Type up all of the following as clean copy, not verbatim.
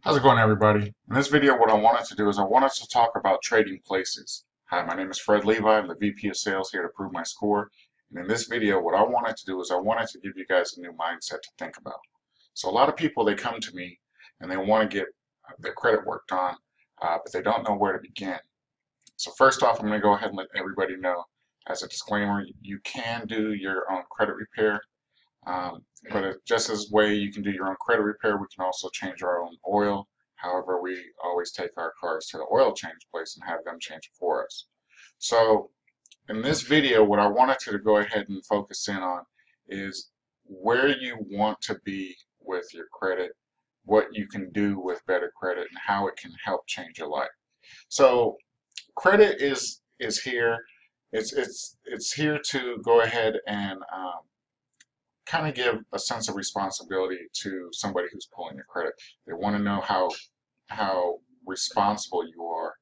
How's it going, everybody? In this video, what I wanted to do is I wanted to talk about trading places. Hi, my name is Fred Levi. I'm the VP of Sales here to prove my score. And in this video, what I wanted to do is I wanted to give you guys a new mindset to think about. So a lot of people, they come to me and they want to get their credit worked on, but they don't know where to begin. So first off, I'm going to go ahead and let everybody know, as a disclaimer, you can do your own credit repair. Just as way you can do your own credit repair, we can also change our own oil. However, we always take our cars to the oil change place and have them change it for us. So in this video, what I wanted to go ahead and focus in on is where you want to be with your credit, what you can do with better credit, and how it can help change your life. So credit is here. It's here to go ahead and kind of give a sense of responsibility to somebody who's pulling your credit. They want to know how responsible you are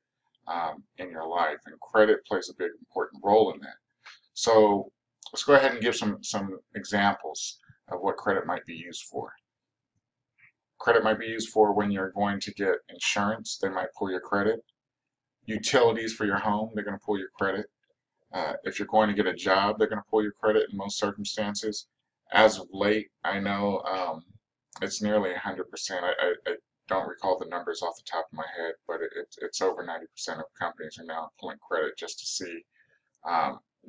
in your life, and credit plays a big important role in that. So let's go ahead and give some examples of what credit might be used for. Credit might be used for when you're going to get insurance. They might pull your credit. Utilities for your home, they're going to pull your credit. If you're going to get a job, they're going to pull your credit in most circumstances. As of late, I know it's nearly 100%. I don't recall the numbers off the top of my head, but it's over 90% of companies are now pulling credit just to see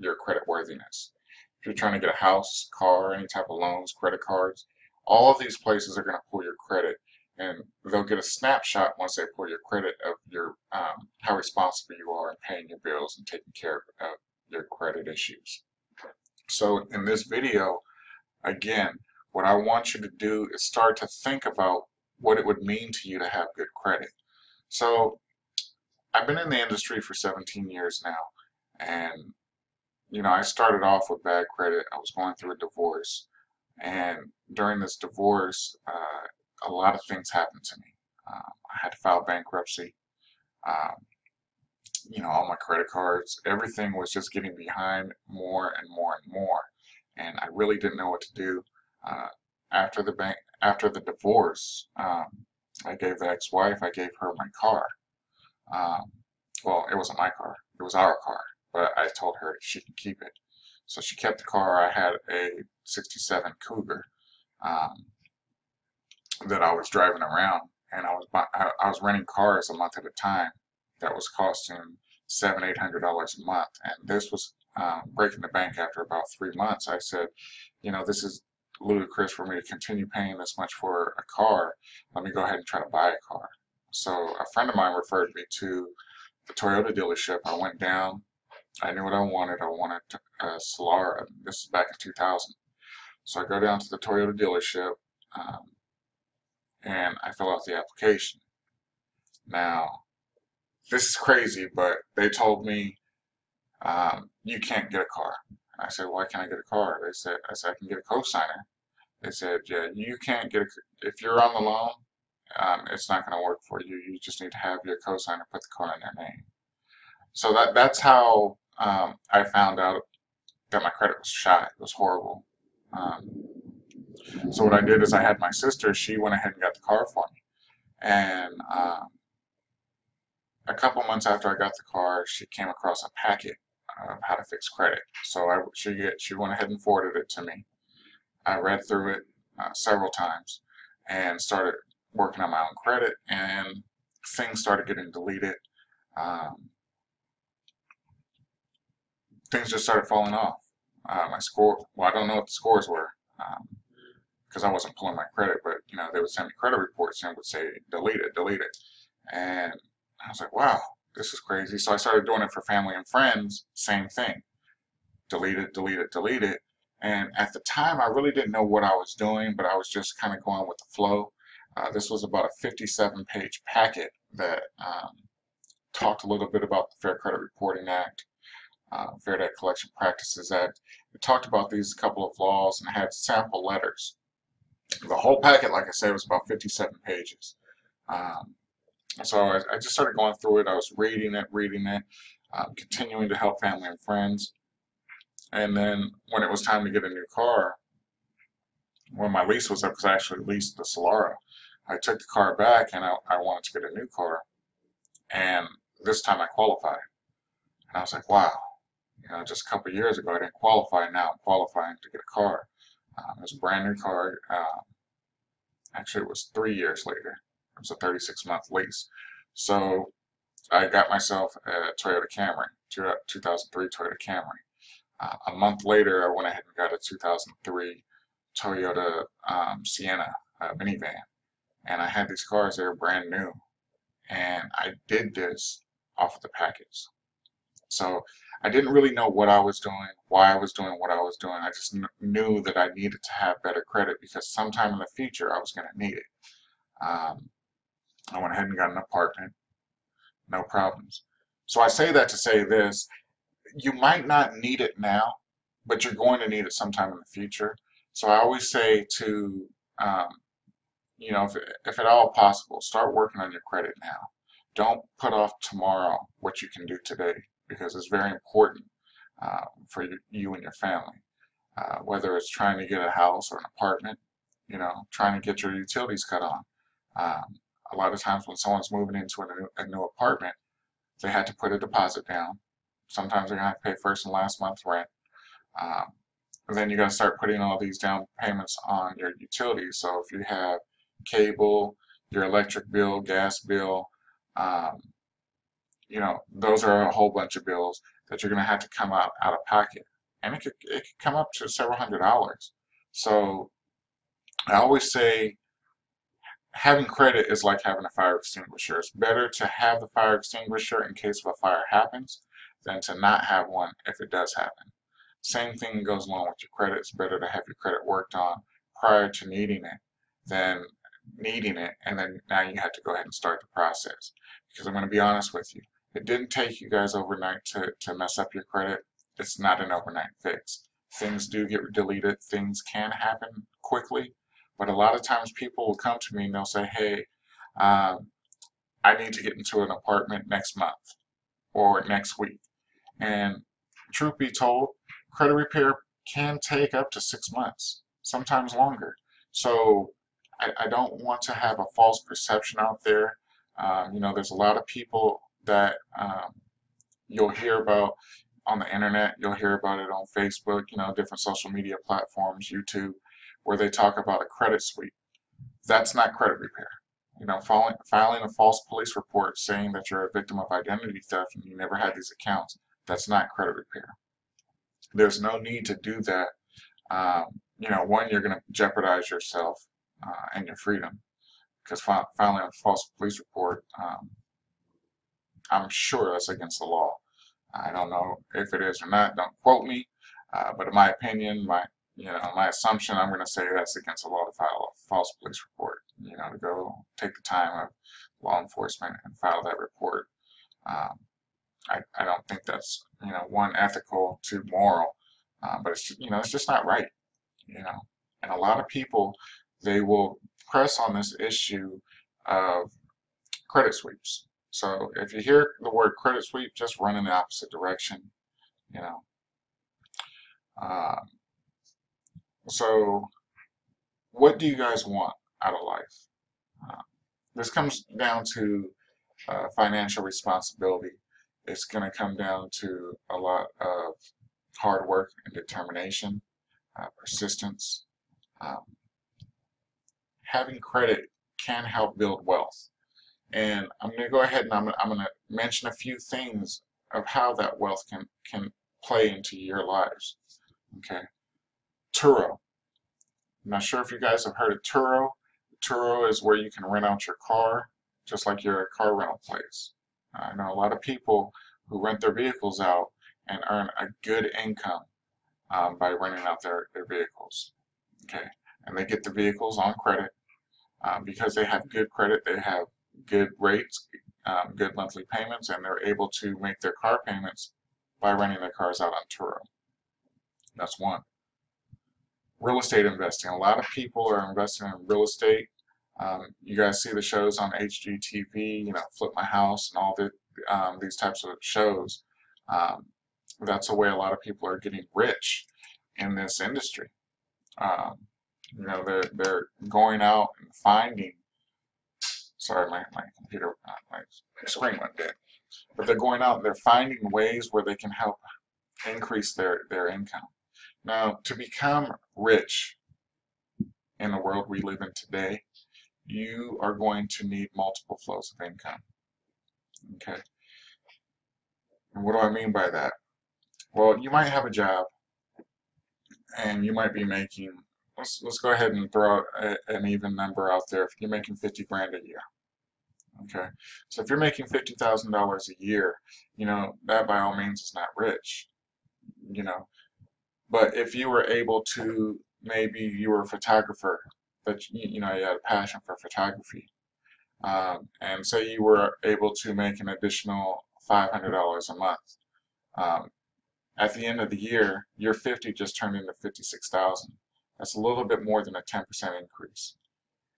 your credit worthiness. If you're trying to get a house, car, any type of loans, credit cards, all of these places are going to pull your credit, and they'll get a snapshot once they pull your credit of your how responsible you are in paying your bills and taking care of your credit issues. So in this video, again, what I want you to do is start to think about what it would mean to you to have good credit. So I've been in the industry for 17 years now, and I started off with bad credit. I was going through a divorce, and during this divorce, a lot of things happened to me. I had to file bankruptcy. Um, all my credit cards, everything was just getting behind more and more and more, and I really didn't know what to do. Uh, after the divorce, I gave the ex-wife, I gave her my car. Um, well, it wasn't my car, it was our car, but I told her she can keep it. So she kept the car. I had a '67 Cougar um, that I was driving around, and I was renting cars a month at a time. That was costing $700-800 a month, and this was breaking the bank after about 3 months. I said, this is ludicrous for me to continue paying this much for a car. Let me go ahead and try to buy a car. So a friend of mine referred me to the Toyota dealership. I went down. I knew what I wanted. I wanted a Solara. This is back in 2000. So I go down to the Toyota dealership, um, and I fill out the application. Now, this is crazy, but they told me you can't get a car. I said, why can't I get a car? I said, I can get a cosigner. They said, yeah, you can't get if you're on the loan, it's not going to work for you. You just need to have your cosigner put the car in their name. So that's how I found out that my credit was shot. It was horrible. Um, so what I did is I had my sister, she went ahead and got the car for me. And a couple months after I got the car, she came across a packet of how to fix credit. So she went ahead and forwarded it to me. I read through it several times and started working on my own credit, and things started getting deleted. Um, Things just started falling off. My score, well, I don't know what the scores were because I wasn't pulling my credit, but they would send me credit reports and it would say delete it, delete it. And I was like, wow, this is crazy. So I started doing it for family and friends, same thing. Delete it, delete it, delete it. And at the time, I really didn't know what I was doing, but I was just kind of going with the flow. This was about a 57-page packet that talked a little bit about the Fair Credit Reporting Act, Fair Debt Collection Practices Act. It talked about these couple of laws and had sample letters. The whole packet, like I said, was about 57 pages. Um, so I just started going through it. I was reading it, continuing to help family and friends. And then when it was time to get a new car, when my lease was up, because I actually leased the Solara, I took the car back and I wanted to get a new car, and this time I qualified. And I was like, wow, just a couple of years ago I didn't qualify. Now I'm qualifying to get a car. It was a brand new car. Actually, it was 3 years later. It was a 36-month lease. So I got myself a Toyota Camry, 2003 Toyota Camry. A month later, I went ahead and got a 2003 Toyota Sienna minivan. And I had these cars, they were brand new. And I did this off of the package. So I didn't really know what I was doing, why I was doing what I was doing. I just knew that I needed to have better credit because sometime in the future I was going to need it. I went ahead and got an apartment, no problems. So I say that to say this, you might not need it now, but you're going to need it sometime in the future. So I always say to, if at all possible, start working on your credit now. Don't put off tomorrow what you can do today because it's very important for you and your family. Whether it's trying to get a house or an apartment, trying to get your utilities cut on. A lot of times when someone's moving into a new apartment, they had to put a deposit down. Sometimes they're going to have to pay first and last month's rent. And then you got to start putting all these down payments on your utilities. So if you have cable, your electric bill, gas bill, those are a whole bunch of bills that you're going to have to come out of pocket. And it could come up to several $100s. So I always say having credit is like having a fire extinguisher. It's better to have the fire extinguisher in case of a fire happens than to not have one if it does happen. Same thing goes along with your credit. It's better to have your credit worked on prior to needing it than needing it and then now you have to go ahead and start the process. Because I'm going to be honest with you, it didn't take you guys overnight to mess up your credit. It's not an overnight fix. Things do get deleted. Things can happen quickly. But a lot of times people will come to me and they'll say, hey, I need to get into an apartment next month or next week. And truth be told, credit repair can take up to 6 months, sometimes longer. So I don't want to have a false perception out there. There's a lot of people that you'll hear about on the internet. You'll hear about it on Facebook, different social media platforms, YouTube, where they talk about a credit sweep. That's not credit repair. Filing a false police report saying that you're a victim of identity theft and you never had these accounts, that's not credit repair. There's no need to do that. One, you're going to jeopardize yourself and your freedom because filing a false police report, I'm sure that's against the law. I don't know if it is or not. Don't quote me, but in my opinion, my assumption, I'm going to say that's against the law to file a false police report. To go take the time of law enforcement and file that report. I don't think that's one, ethical, two, moral, but it's just not right. And a lot of people, they will press on this issue of credit sweeps. So if you hear the word credit sweep, just run in the opposite direction. So what do you guys want out of life? This comes down to financial responsibility. It's going to come down to a lot of hard work and determination, persistence. Having credit can help build wealth. And I'm going to go ahead and I'm going to mention a few things of how that wealth can play into your lives. Okay. Turo. I'm not sure if you guys have heard of Turo. Turo is where you can rent out your car, just like you're a car rental place. I know a lot of people who rent their vehicles out and earn a good income by renting out their vehicles. Okay. And they get the vehicles on credit. Because they have good credit, they have good rates, good monthly payments, and they're able to make their car payments by renting their cars out on Turo. That's one. Real estate investing. A lot of people are investing in real estate. You guys see the shows on HGTV, Flip My House and all these types of shows. That's the way a lot of people are getting rich in this industry. They're going out and finding Sorry, my computer, my screen went dead. But they're going out and they're finding ways where they can help increase their income. Now, to become rich in the world we live in today, you are going to need multiple flows of income. Okay. And what do I mean by that? Well, you might have a job and you might be making, let's go ahead and throw out an even number out there. If you're making 50 grand a year. Okay. So if you're making $50,000 a year, that by all means is not rich, you know. But if you were able to, maybe you were a photographer, that you had a passion for photography, and say you were able to make an additional $500 a month. Um, at the end of the year, your 50 just turned into 56,000. That's a little bit more than a 10% increase.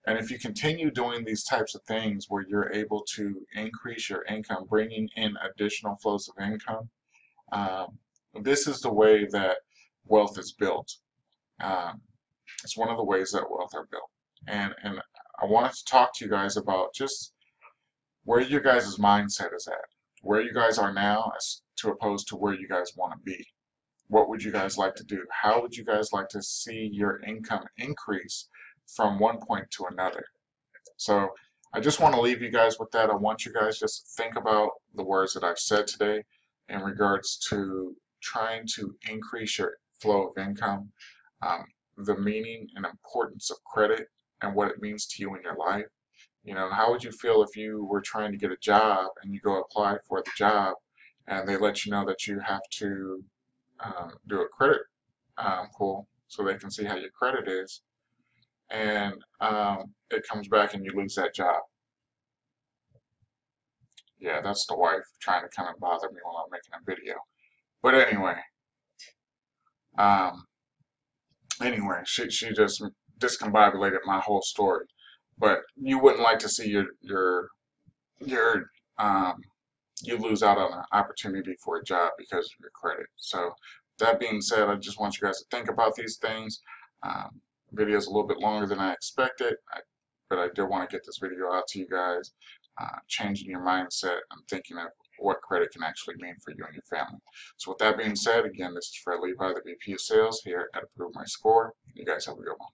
And if you continue doing these types of things where you're able to increase your income, bringing in additional flows of income, this is the way that wealth is built. Um, it's one of the ways that wealth are built. And I wanted to talk to you guys about just where your guys' mindset is at, where you guys are now as to opposed to where you guys want to be. What would you guys like to do? How would you guys like to see your income increase from one point to another? So I just want to leave you guys with that. I want you guys just to think about the words that I've said today in regards to trying to increase your flow of income, the meaning and importance of credit and what it means to you in your life. How would you feel if you were trying to get a job and you go apply for the job and they let you know that you have to do a credit pull so they can see how your credit is, and it comes back and you lose that job? Yeah, that's the wife trying to come and bother me while I'm making a video. But anyway, she just discombobulated my whole story. But you wouldn't like to see you lose out on an opportunity for a job because of your credit. So that being said, I just want you guys to think about these things. Video is a little bit longer than I expected, but I did want to get this video out to you guys, changing your mindset and thinking of what credit can actually mean for you and your family. So with that being said, again, this is Fred Levi, the VP of Sales here at Approve My Score. You guys have a good one.